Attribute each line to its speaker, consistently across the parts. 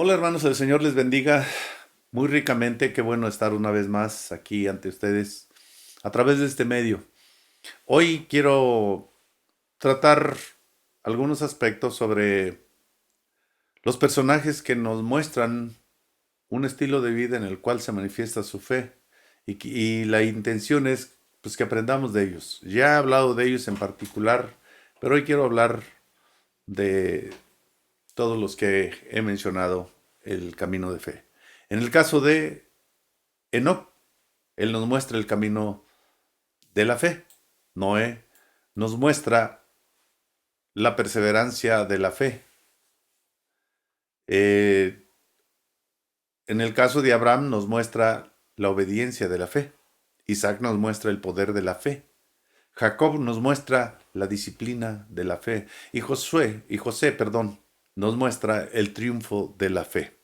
Speaker 1: Hola hermanos, el Señor les bendiga muy ricamente. Qué bueno estar una vez más aquí ante ustedes a través de este medio. Hoy quiero tratar algunos aspectos sobre los personajes que nos muestran un estilo de vida en el cual se manifiesta su fe y la intención es pues que aprendamos de ellos. Ya he hablado de ellos en particular, pero hoy quiero hablar de todos los que he mencionado el camino de fe. En el caso de Enoc, él nos muestra el camino de la fe. Noé nos muestra la perseverancia de la fe. Eh, en el caso de Abraham nos muestra la obediencia de la fe. Isaac nos muestra el poder de la fe. Jacob nos muestra la disciplina de la fe. Y José, nos muestra el triunfo de la fe.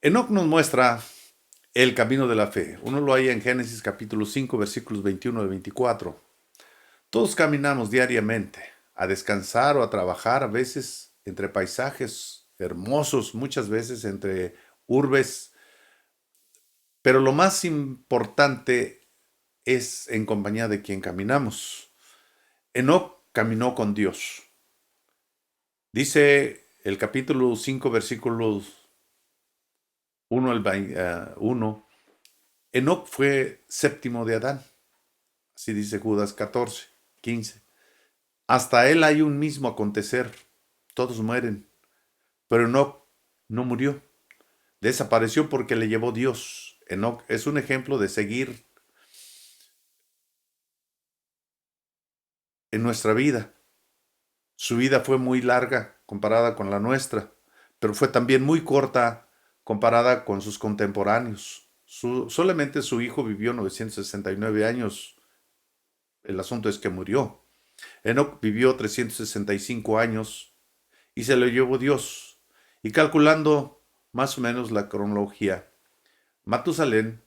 Speaker 1: Enoc nos muestra el camino de la fe. Uno lo hay en Génesis capítulo 5, versículos 21 al 24. Todos caminamos diariamente a descansar o a trabajar, a veces entre paisajes hermosos, muchas veces entre urbes, pero lo más importante es en compañía de quien caminamos. Enoc caminó con Dios. Dice el capítulo 5, versículos 1 al 1, Enoc fue séptimo de Adán. Así dice Judas 14, 15. Hasta él hay un mismo acontecer. Todos mueren. Pero Enoc no murió. Desapareció porque le llevó Dios. Enoc es un ejemplo de seguir en nuestra vida. Su vida fue muy larga comparada con la nuestra, pero fue también muy corta comparada con sus contemporáneos. Solamente su hijo vivió 969 años. El asunto es que murió. Enoc vivió 365 años y se lo llevó Dios. Y calculando más o menos la cronología, Matusalén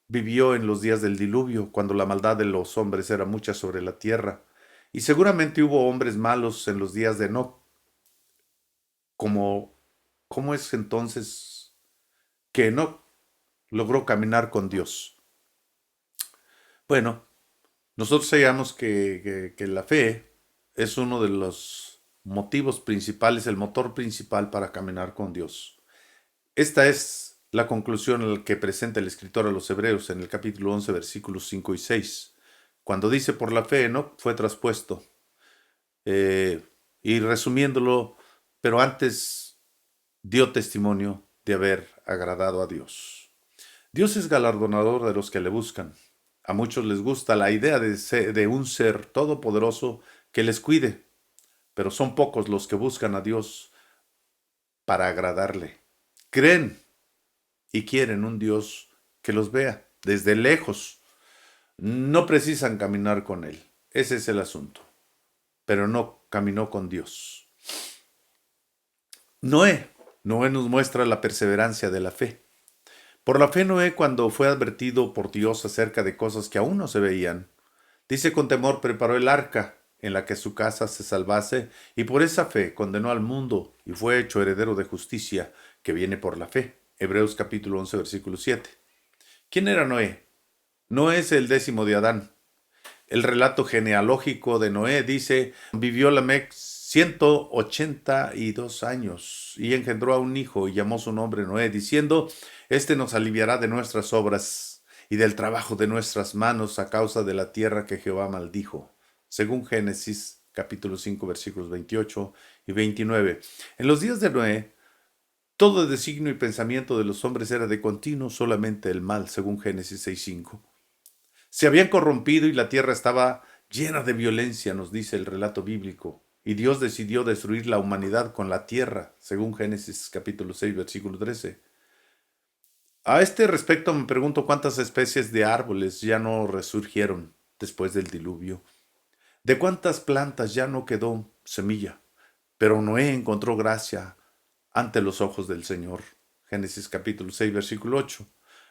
Speaker 1: vivió en los días del diluvio, cuando la maldad de los hombres era mucha sobre la tierra. Y seguramente hubo hombres malos en los días de Enoc. Como, ¿Cómo es entonces que Enoc logró caminar con Dios? Bueno, nosotros sabemos que la fe es uno de los motivos principales, el motor principal para caminar con Dios. Esta es la conclusión a la que presenta el escritor a los Hebreos en el capítulo 11, versículos 5 y 6, cuando dice: por la fe Enoc fue traspuesto. Y resumiéndolo, pero antes dio testimonio de haber agradado a Dios. Dios es galardonador de los que le buscan. A muchos les gusta la idea de un ser todopoderoso que les cuide, pero son pocos los que buscan a Dios para agradarle. Creen y quieren un Dios que los vea desde lejos. No precisan caminar con Él. Ese es el asunto. Pero no caminó con Dios. Noé nos muestra la perseverancia de la fe. Por la fe Noé, cuando fue advertido por Dios acerca de cosas que aún no se veían, dice: con temor preparó el arca en la que su casa se salvase, y por esa fe condenó al mundo y fue hecho heredero de justicia que viene por la fe. Hebreos capítulo 11, versículo 7. ¿Quién era Noé? Noé es el décimo de Adán. El relato genealógico de Noé dice: vivió Lamec 182 años y engendró a un hijo y llamó su nombre Noé, diciendo: este nos aliviará de nuestras obras y del trabajo de nuestras manos a causa de la tierra que Jehová maldijo. Según Génesis capítulo 5 versículos 28 y 29. En los días de Noé, todo designio y pensamiento de los hombres era de continuo solamente el mal, según Génesis 6:5. Se habían corrompido y la tierra estaba llena de violencia, nos dice el relato bíblico. Y Dios decidió destruir la humanidad con la tierra, según Génesis capítulo 6, versículo 13. A este respecto me pregunto cuántas especies de árboles ya no resurgieron después del diluvio. De cuántas plantas ya no quedó semilla. Pero Noé encontró gracia ante los ojos del Señor. Génesis capítulo 6, versículo 8.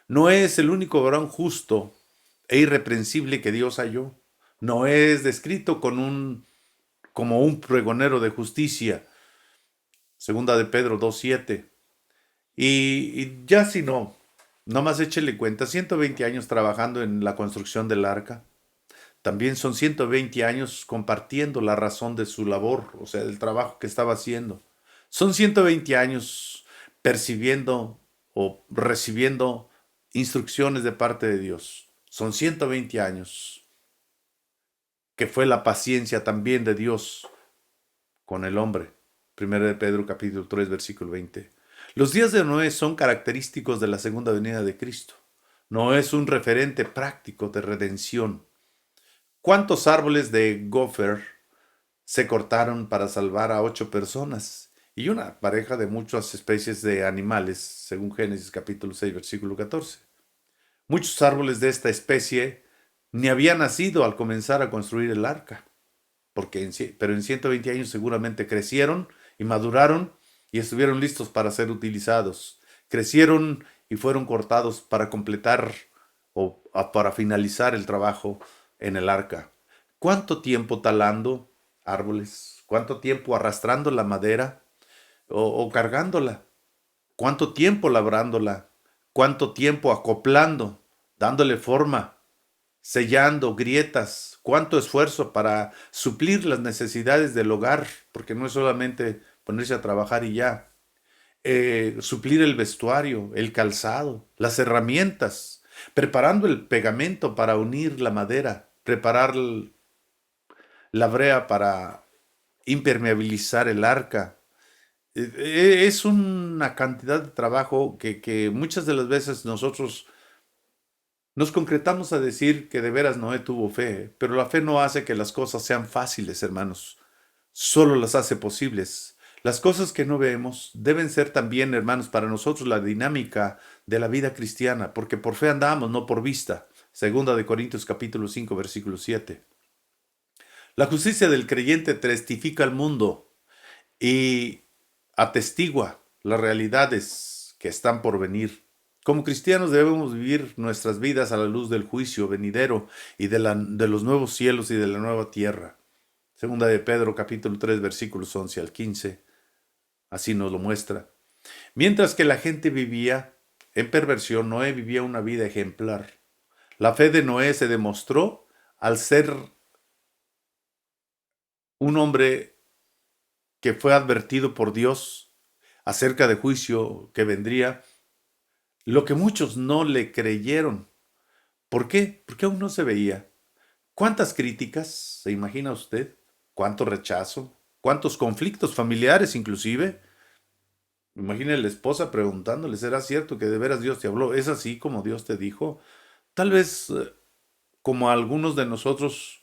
Speaker 1: Noé es el único varón justo e irreprensible que Dios halló. Noé es descrito como un pregonero de justicia. Segunda de Pedro 2:7. Y ya si no, nomás échele cuenta, 120 años trabajando en la construcción del arca. También son 120 años compartiendo la razón de su labor, o sea, del trabajo que estaba haciendo. Son 120 años percibiendo o recibiendo instrucciones de parte de Dios. Son 120 años que fue la paciencia también de Dios con el hombre. Primero de Pedro capítulo 3 versículo 20. Los días de Noé son característicos de la segunda venida de Cristo. Noé es un referente práctico de redención. ¿Cuántos árboles de gopher se cortaron para salvar a 8 personas? Y una pareja de muchas especies de animales, según Génesis capítulo 6, versículo 14. Muchos árboles de esta especie ni habían nacido al comenzar a construir el arca, pero en 120 años seguramente crecieron y maduraron y estuvieron listos para ser utilizados. Crecieron y fueron cortados para completar o para finalizar el trabajo en el arca. ¿Cuánto tiempo talando árboles? ¿Cuánto tiempo arrastrando la madera o cargándola? ¿Cuánto tiempo labrándola? ¿Cuánto tiempo acoplando, dándole forma, sellando grietas? ¿Cuánto esfuerzo para suplir las necesidades del hogar? Porque no es solamente ponerse a trabajar y ya. Suplir el vestuario, el calzado, las herramientas, preparando el pegamento para unir la madera, preparar la brea para impermeabilizar el arca. Es una cantidad de trabajo que muchas de las veces nosotros nos concretamos a decir que de veras Noé tuvo fe, pero la fe no hace que las cosas sean fáciles, hermanos. Solo las hace posibles. Las cosas que no vemos deben ser también, hermanos, para nosotros la dinámica de la vida cristiana, porque por fe andamos, no por vista. Segunda de Corintios capítulo 5, versículo 7. La justicia del creyente testifica al mundo y atestigua las realidades que están por venir. Como cristianos debemos vivir nuestras vidas a la luz del juicio venidero y de los nuevos cielos y de la nueva tierra. Segunda de Pedro capítulo 3 versículos 11 al 15. Así nos lo muestra. Mientras que la gente vivía en perversión, Noé vivía una vida ejemplar. La fe de Noé se demostró al ser un hombre que fue advertido por Dios acerca de juicio que vendría, lo que muchos no le creyeron. ¿Por qué? Porque aún no se veía. ¿Cuántas críticas se imagina usted? ¿Cuánto rechazo? ¿Cuántos conflictos familiares inclusive? Imagine la esposa preguntándole, ¿será cierto que de veras Dios te habló? ¿Es así como Dios te dijo? Tal vez como algunos de nosotros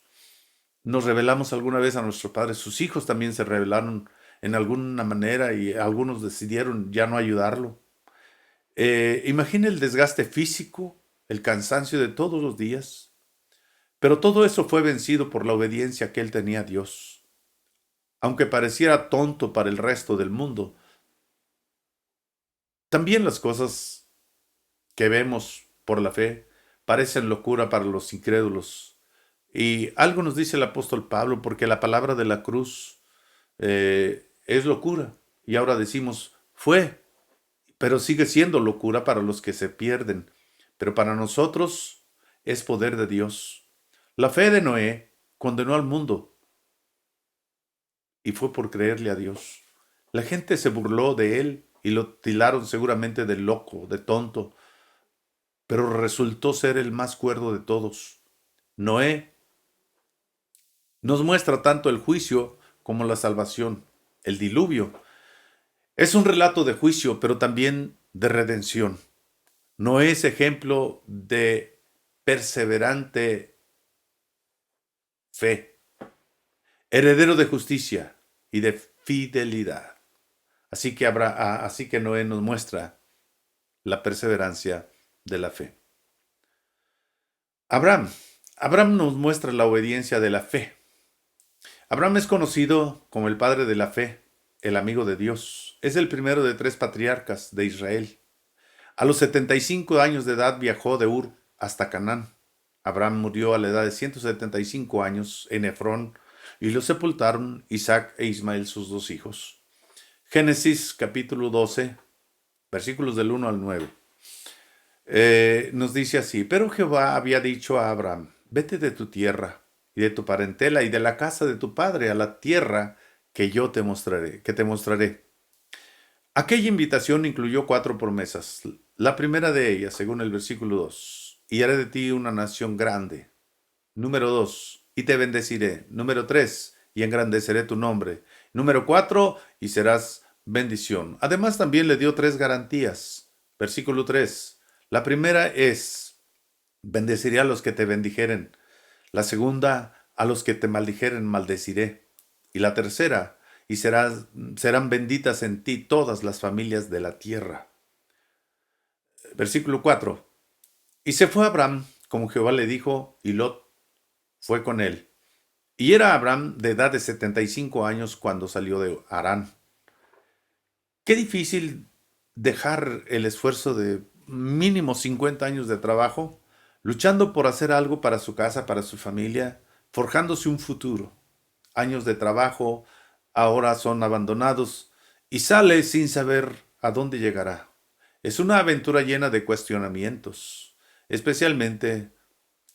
Speaker 1: nos revelamos alguna vez a nuestro Padre, sus hijos también se rebelaron en alguna manera y algunos decidieron ya no ayudarlo. Imagine el desgaste físico, el cansancio de todos los días, pero todo eso fue vencido por la obediencia que él tenía a Dios. Aunque pareciera tonto para el resto del mundo, también las cosas que vemos por la fe parecen locura para los incrédulos. Y algo nos dice el apóstol Pablo, porque la palabra de la cruz es locura. Y ahora decimos, fue, pero sigue siendo locura para los que se pierden. Pero para nosotros es poder de Dios. La fe de Noé condenó al mundo y fue por creerle a Dios. La gente se burló de él y lo tilaron seguramente de loco, de tonto, pero resultó ser el más cuerdo de todos. Noé nos muestra tanto el juicio como la salvación. El diluvio es un relato de juicio, pero también de redención. Noé es ejemplo de perseverante fe, heredero de justicia y de fidelidad. Así que Noé nos muestra la perseverancia de la fe. Abraham. Abraham nos muestra la obediencia de la fe. Abraham es conocido como el padre de la fe, el amigo de Dios. Es el primero de 3 patriarcas de Israel. A los 75 años de edad viajó de Ur hasta Canaán. Abraham murió a la edad de 175 años en Efrón y lo sepultaron Isaac e Ismael sus 2 hijos. Génesis capítulo 12 versículos del 1 al 9. Nos dice así: pero Jehová había dicho a Abraham: vete de tu tierra y de tu parentela y de la casa de tu padre a la tierra que yo te mostraré, que te mostraré. Aquella invitación incluyó 4 promesas. La primera de ellas, según el versículo 2: y haré de ti una nación grande. Número 2: y te bendeciré. Número 3: y engrandeceré tu nombre. Número 4: y serás bendición. Además, también le dio 3 garantías. Versículo 3: la primera es: bendeciré a los que te bendijeren. La segunda: a los que te maldijeren, maldeciré. Y la tercera: y serán benditas en ti todas las familias de la tierra. Versículo 4: y se fue Abraham, como Jehová le dijo, y Lot fue con él. Y era Abraham de edad de 75 años cuando salió de Harán. Qué difícil dejar el esfuerzo de mínimo 50 años de trabajo, luchando por hacer algo para su casa, para su familia, forjándose un futuro. Años de trabajo ahora son abandonados y sale sin saber a dónde llegará. Es una aventura llena de cuestionamientos, especialmente,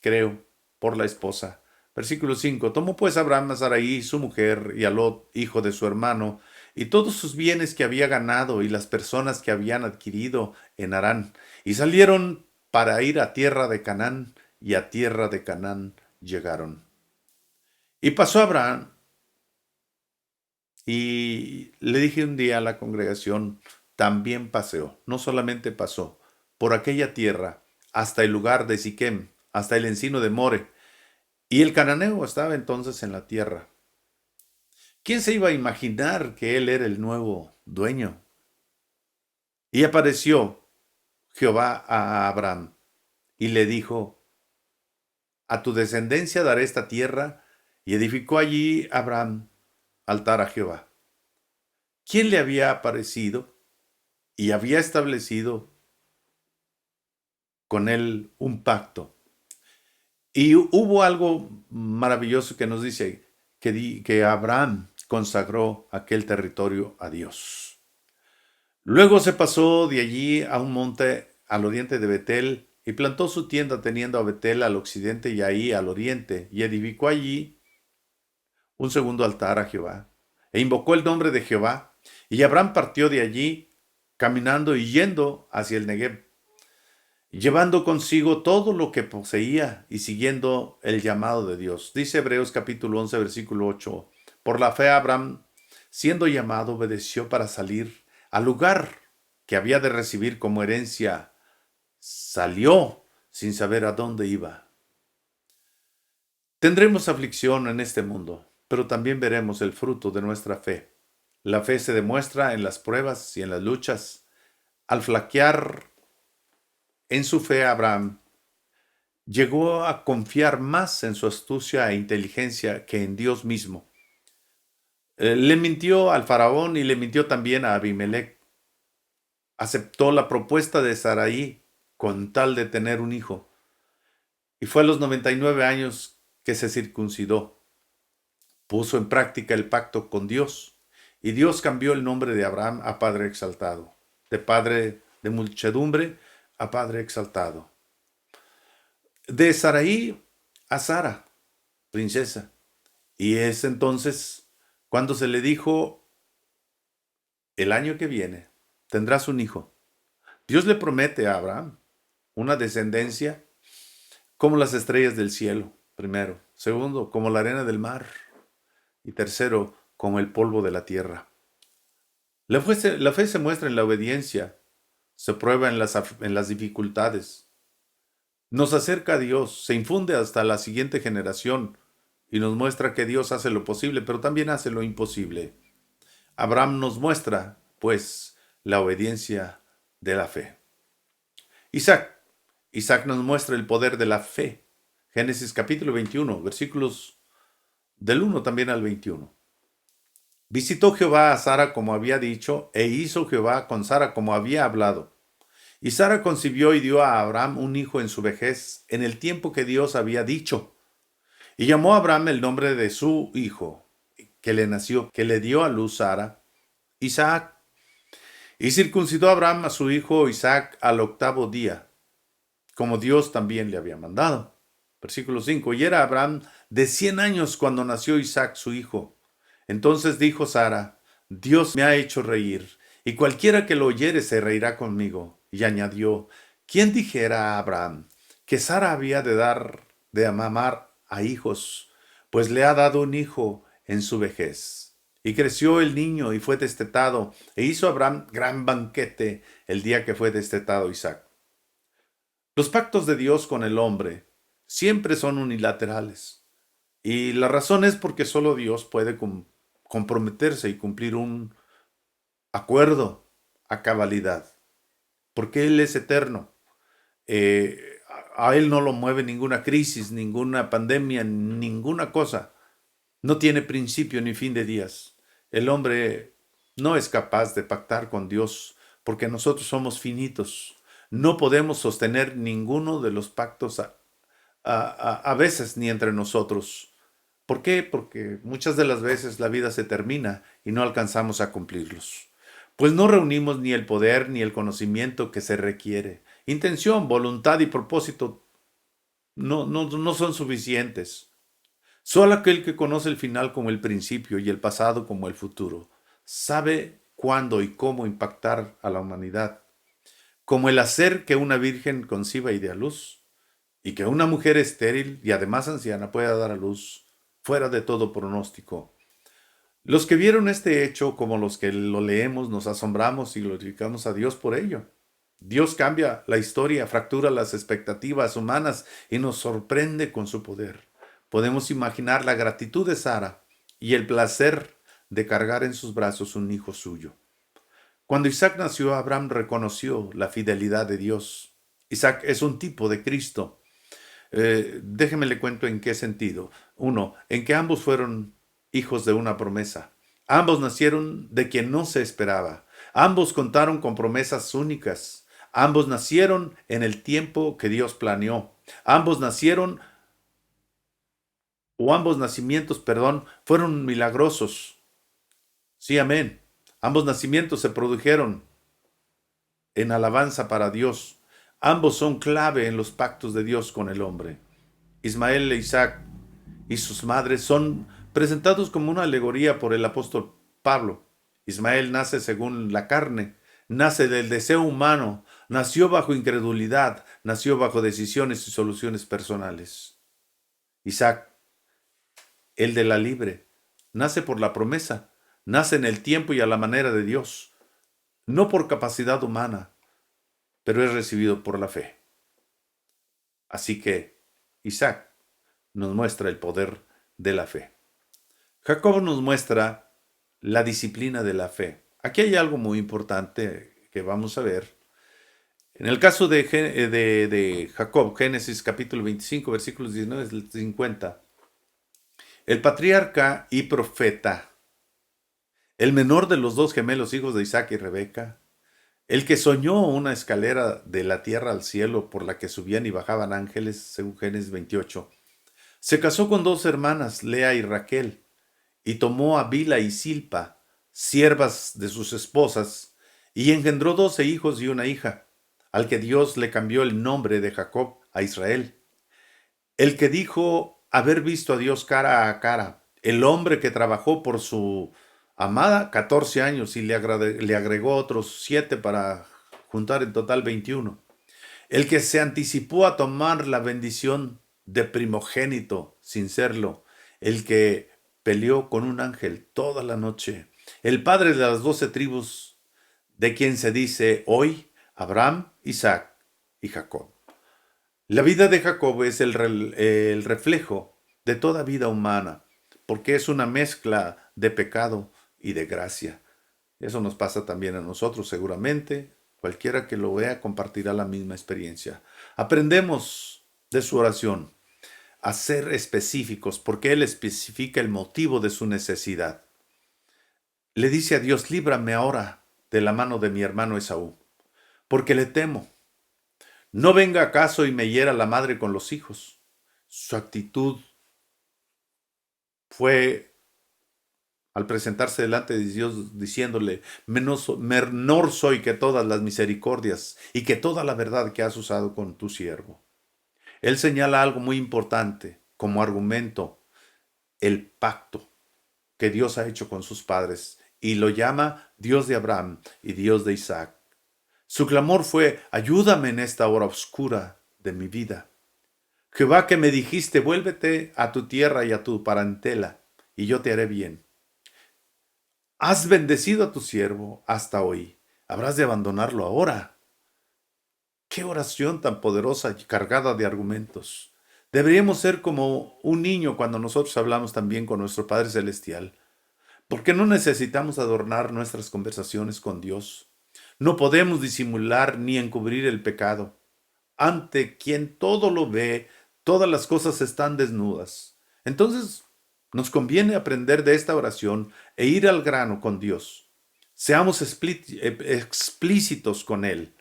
Speaker 1: creo, por la esposa. Versículo 5: tomó pues Abraham a Sarai, su mujer, y a Lot, hijo de su hermano, y todos sus bienes que había ganado y las personas que habían adquirido en Harán, y salieron para ir a tierra de Canaán, y a tierra de Canaán llegaron. Y pasó Abraham, y le dije un día a la congregación: también paseó, no solamente pasó, por aquella tierra, hasta el lugar de Siquem, hasta el encino de More, y el cananeo estaba entonces en la tierra. ¿Quién se iba a imaginar que él era el nuevo dueño? Y apareció Jehová a Abraham y le dijo: a tu descendencia daré esta tierra. Y edificó allí Abraham altar a Jehová. ¿Quién le había aparecido y había establecido con él un pacto? Y hubo algo maravilloso que nos dice que Abraham consagró aquel territorio a Dios. Luego se pasó de allí a un monte al oriente de Betel y plantó su tienda teniendo a Betel al occidente y ahí al oriente, y edificó allí un segundo altar a Jehová, e invocó el nombre de Jehová. Y Abraham partió de allí, caminando y yendo hacia el Negev, llevando consigo todo lo que poseía y siguiendo el llamado de Dios. Dice Hebreos capítulo 11, versículo 8: por la fe Abraham, siendo llamado, obedeció para salir al lugar que había de recibir como herencia. Salió sin saber a dónde iba. Tendremos aflicción en este mundo, pero también veremos el fruto de nuestra fe. La fe se demuestra en las pruebas y en las luchas. Al flaquear en su fe, Abraham llegó a confiar más en su astucia e inteligencia que en Dios mismo. Le mintió al faraón y le mintió también a Abimelech. Aceptó la propuesta de Sarai con tal de tener un hijo. Y fue a los 99 años que se circuncidó. Puso en práctica el pacto con Dios. Y Dios cambió el nombre de Abraham a Padre Exaltado. De padre de muchedumbre a Padre Exaltado. De Sarai a Sara, princesa. Y es entonces cuando se le dijo: el año que viene tendrás un hijo. Dios le promete a Abraham una descendencia como las estrellas del cielo, primero. Segundo, como la arena del mar. Y tercero, como el polvo de la tierra. La fe se muestra en la obediencia, se prueba en las dificultades. Nos acerca a Dios, se infunde hasta la siguiente generación y nos muestra que Dios hace lo posible, pero también hace lo imposible. Abraham nos muestra, pues, la obediencia de la fe. Isaac nos muestra el poder de la fe. Génesis capítulo 21, versículos del 1 también al 21. Visitó Jehová a Sara como había dicho, e hizo Jehová con Sara como había hablado. Y Sara concibió y dio a Abraham un hijo en su vejez, en el tiempo que Dios había dicho. Y llamó a Abraham el nombre de su hijo, que le nació, que le dio a luz Sara, Isaac. Y circuncidó Abraham a su hijo Isaac al 8º día, como Dios también le había mandado. Versículo 5. Y era Abraham de 100 años cuando nació Isaac su hijo. Entonces dijo Sara: Dios me ha hecho reír, y cualquiera que lo oyere se reirá conmigo. Y añadió: ¿Quién dijera a Abraham que Sara había de dar de mamar a hijos? Pues le ha dado un hijo en su vejez. Y creció el niño y fue destetado, e hizo Abraham gran banquete el día que fue destetado Isaac. Los pactos de Dios con el hombre siempre son unilaterales. Y la razón es porque solo Dios puede comprometerse y cumplir un acuerdo a cabalidad. Porque Él es eterno. A Él no lo mueve ninguna crisis, ninguna pandemia, ninguna cosa. No tiene principio ni fin de días. El hombre no es capaz de pactar con Dios porque nosotros somos finitos. No podemos sostener ninguno de los pactos a veces ni entre nosotros. ¿Por qué? Porque muchas de las veces la vida se termina y no alcanzamos a cumplirlos. Pues no reunimos ni el poder ni el conocimiento que se requiere. Intención, voluntad y propósito no son suficientes. Solo aquel que conoce el final como el principio y el pasado como el futuro sabe cuándo y cómo impactar a la humanidad, como el hacer que una virgen conciba y dé a luz, y que una mujer estéril y además anciana pueda dar a luz fuera de todo pronóstico. Los que vieron este hecho, como los que lo leemos, nos asombramos y glorificamos a Dios por ello. Dios cambia la historia, fractura las expectativas humanas y nos sorprende con su poder. Podemos imaginar la gratitud de Sara y el placer de cargar en sus brazos un hijo suyo. Cuando Isaac nació, Abraham reconoció la fidelidad de Dios. Isaac es un tipo de Cristo. Déjeme le cuento en qué sentido. Uno, en que ambos fueron hijos de una promesa. Ambos nacieron de quien no se esperaba. Ambos contaron con promesas únicas. Ambos nacieron en el tiempo que Dios planeó. Ambos nacieron, o ambos nacimientos, perdón, fueron milagrosos. Sí, amén. Ambos nacimientos se produjeron en alabanza para Dios. Ambos son clave en los pactos de Dios con el hombre. Ismael e Isaac y sus madres son presentados como una alegoría por el apóstol Pablo. Ismael nace según la carne, nace del deseo humano, nació bajo incredulidad, nació bajo decisiones y soluciones personales. Isaac, el de la libre, nace por la promesa, nace en el tiempo y a la manera de Dios, no por capacidad humana, pero es recibido por la fe. Así que Isaac nos muestra el poder de la fe. Jacob nos muestra la disciplina de la fe. Aquí hay algo muy importante que vamos a ver. En el caso de Jacob, Génesis capítulo 25, versículos 19 al 50, el patriarca y profeta, el menor de los dos gemelos hijos de Isaac y Rebeca, el que soñó una escalera de la tierra al cielo por la que subían y bajaban ángeles, según Génesis 28, se casó con dos hermanas, Lea y Raquel, y tomó a Bila y Silpa, siervas de sus esposas, y engendró 12 hijos y una hija, al que Dios le cambió el nombre de Jacob a Israel. El que dijo haber visto a Dios cara a cara, el hombre que trabajó por su amada 14 años y le agregó otros 7 para juntar en total 21. El que se anticipó a tomar la bendición de primogénito sin serlo, el que peleó con un ángel toda la noche, el padre de las 12 tribus, de quien se dice hoy Abraham, Isaac y Jacob. La vida de Jacob es el reflejo de toda vida humana, porque es una mezcla de pecado y de gracia. Eso nos pasa también a nosotros, seguramente. Cualquiera que lo vea compartirá la misma experiencia. Aprendemos de su oración a ser específicos, porque Él especifica el motivo de su necesidad. Le dice a Dios: líbrame ahora de la mano de mi hermano Esaú, porque le temo. No venga acaso y me hiera la madre con los hijos. Su actitud fue al presentarse delante de Dios diciéndole, menor soy que todas las misericordias y que toda la verdad que has usado con tu siervo. Él señala algo muy importante como argumento, el pacto que Dios ha hecho con sus padres, y lo llama Dios de Abraham y Dios de Isaac. Su clamor fue, ayúdame en esta hora oscura de mi vida. Jehová, que me dijiste, vuélvete a tu tierra y a tu parentela, y yo te haré bien. Has bendecido a tu siervo hasta hoy. ¿Habrás de abandonarlo ahora? Qué oración tan poderosa y cargada de argumentos. Deberíamos ser como un niño cuando nosotros hablamos también con nuestro Padre Celestial, porque no necesitamos adornar nuestras conversaciones con Dios. No podemos disimular ni encubrir el pecado. Ante quien todo lo ve, todas las cosas están desnudas. Entonces, nos conviene aprender de esta oración e ir al grano con Dios. Seamos explícitos con Él.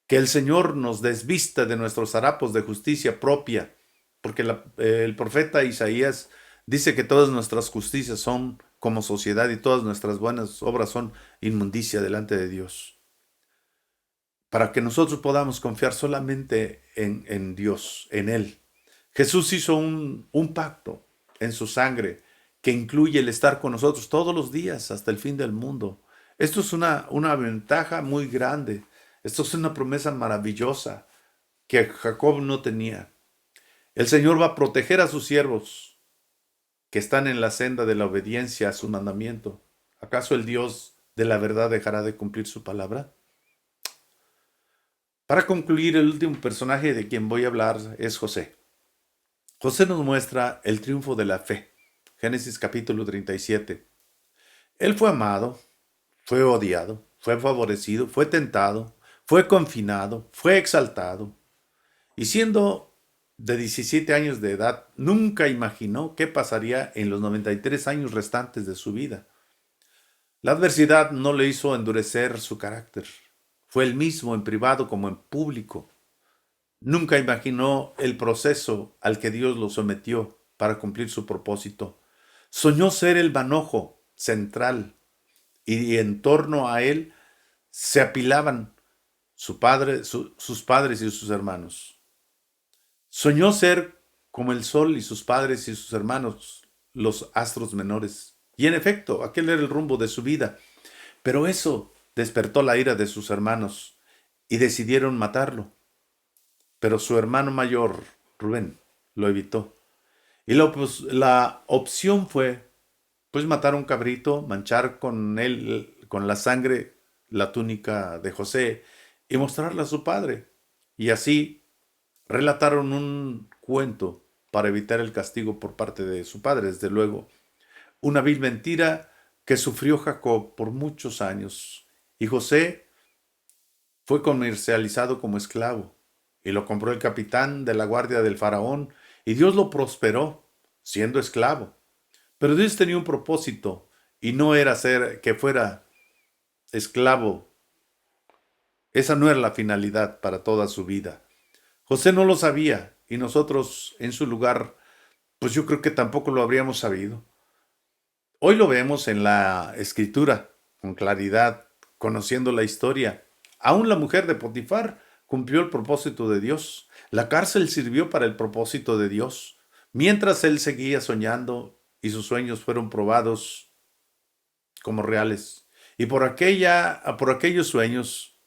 Speaker 1: Que el Señor nos desvista de nuestros harapos de justicia propia, porque el profeta Isaías dice que todas nuestras justicias son como sociedad y todas nuestras buenas obras son inmundicia delante de Dios. Para que nosotros podamos confiar solamente en Dios, en Él. Jesús hizo un pacto en su sangre que incluye el estar con nosotros todos los días hasta el fin del mundo. Esto es una ventaja muy grande. Esto es una promesa maravillosa que Jacob no tenía. El Señor va a proteger a sus siervos que están en la senda de la obediencia a su mandamiento. ¿Acaso el Dios de la verdad dejará de cumplir su palabra? Para concluir, el último personaje de quien voy a hablar es José. José nos muestra el triunfo de la fe. Génesis capítulo 37. Él fue amado, fue odiado, fue favorecido, fue tentado, fue confinado, fue exaltado. Y siendo de 17 años de edad, nunca imaginó qué pasaría en los 93 años restantes de su vida. La adversidad no le hizo endurecer su carácter. Fue el mismo en privado como en público. Nunca imaginó el proceso al que Dios lo sometió para cumplir su propósito. Soñó ser el manojo central y en torno a él se apilaban sus padres y sus hermanos. Soñó ser como el sol y sus padres y sus hermanos, los astros menores. Y en efecto, aquel era el rumbo de su vida. Pero eso despertó la ira de sus hermanos y decidieron matarlo. Pero su hermano mayor, Rubén, lo evitó. Y la opción fue, pues, matar a un cabrito, manchar con él, con la sangre, la túnica de José y mostrarla a su padre. Y así relataron un cuento para evitar el castigo por parte de su padre, desde luego. Una vil mentira que sufrió Jacob por muchos años. Y José fue comercializado como esclavo. Y lo compró el capitán de la guardia del faraón. Y Dios lo prosperó siendo esclavo. Pero Dios tenía un propósito. Y no era que fuera esclavo. Esa no era la finalidad para toda su vida. José no lo sabía. Y nosotros en su lugar, pues yo creo que tampoco lo habríamos sabido. Hoy lo vemos en la escritura, con claridad, conociendo la historia. Aún la mujer de Potifar cumplió el propósito de Dios. La cárcel sirvió para el propósito de Dios. Mientras él seguía soñando y sus sueños fueron probados como reales. Y por aquellos sueños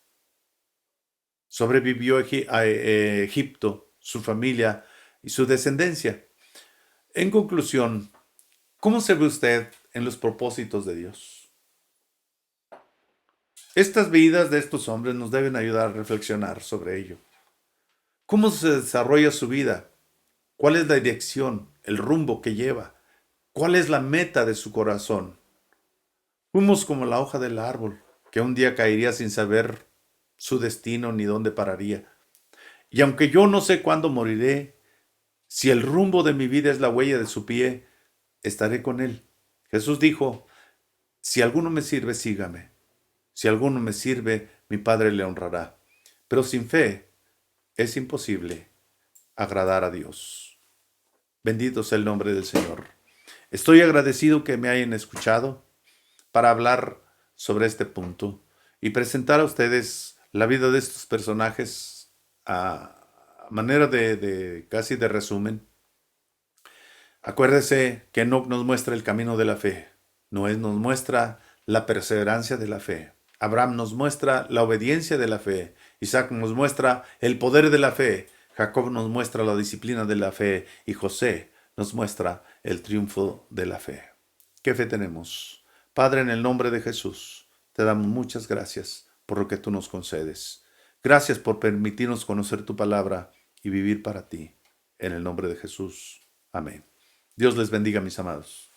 Speaker 1: sobrevivió a Egipto, su familia y su descendencia. En conclusión, ¿cómo se ve usted en los propósitos de Dios? Estas vidas de estos hombres nos deben ayudar a reflexionar sobre ello. ¿Cómo se desarrolla su vida? ¿Cuál es la dirección, el rumbo que lleva? ¿Cuál es la meta de su corazón? Fuimos como la hoja del árbol, que un día caería sin saber su destino ni dónde pararía. Y aunque yo no sé cuándo moriré, si el rumbo de mi vida es la huella de su pie, estaré con él. Jesús dijo, si alguno me sirve, sígame. Si alguno me sirve, mi Padre le honrará. Pero sin fe es imposible agradar a Dios. Bendito sea el nombre del Señor. Estoy agradecido que me hayan escuchado para hablar sobre este punto y presentar a ustedes la vida de estos personajes a manera de casi de resumen. Acuérdese que Enoc nos muestra el camino de la fe, Noé nos muestra la perseverancia de la fe, Abraham nos muestra la obediencia de la fe, Isaac nos muestra el poder de la fe, Jacob nos muestra la disciplina de la fe y José nos muestra el triunfo de la fe. ¿Qué fe tenemos? Padre, en el nombre de Jesús, te damos muchas gracias por lo que tú nos concedes. Gracias por permitirnos conocer tu palabra y vivir para ti. En el nombre de Jesús. Amén. Dios les bendiga, mis amados.